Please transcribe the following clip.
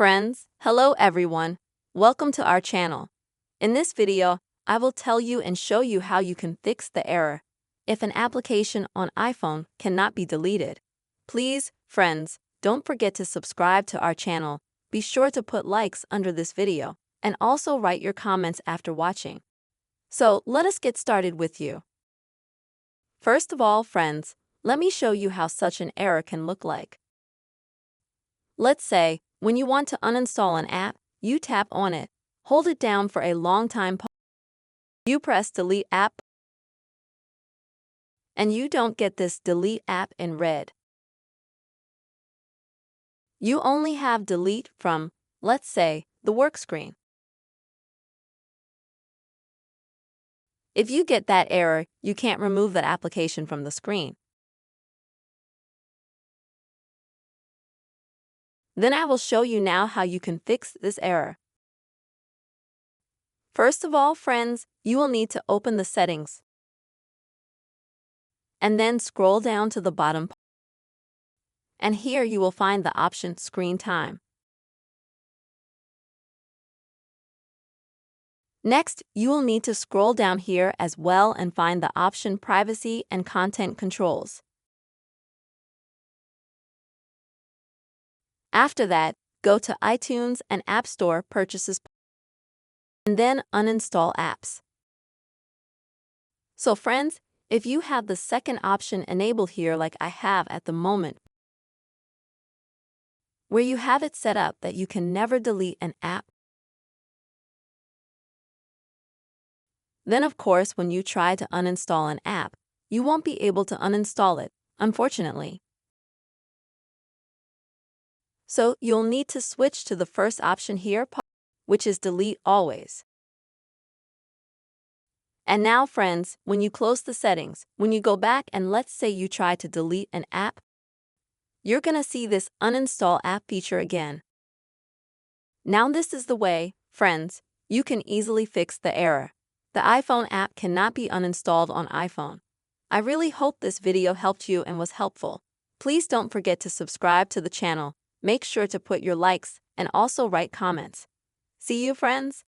Friends, hello everyone. Welcome to our channel. In this video, I will tell you and show you how you can fix the error if an application on iPhone cannot be deleted. Please, friends, don't forget to subscribe to our channel. Be sure to put likes under this video and also write your comments after watching. So, let us get started with you. First of all, friends, let me show you how such an error can look like. Let's say, when you want to uninstall an app, you tap on it, hold it down for a long time, you press delete app, and you don't get this delete app in red. You only have delete from, let's say, the work screen. If you get that error, you can't remove that application from the screen. Then I will show you now how you can fix this error. First of all, friends, you will need to open the settings and then scroll down to the bottom. And here you will find the option Screen Time. Next, you will need to scroll down here as well and find the option Privacy and Content Controls. After that, go to iTunes and App Store Purchases and then uninstall apps. So friends, if you have the second option enabled here like I have at the moment, where you have it set up that you can never delete an app, then of course when you try to uninstall an app, you won't be able to uninstall it, unfortunately. So you'll need to switch to the first option here, which is delete always. And now friends, when you close the settings, when you go back and let's say you try to delete an app, you're gonna see this uninstall app feature again. Now this is the way, friends, you can easily fix the error. The iPhone app cannot be uninstalled on iPhone. I really hope this video helped you and was helpful. Please don't forget to subscribe to the channel. Make sure to put your likes and also write comments. See you, friends!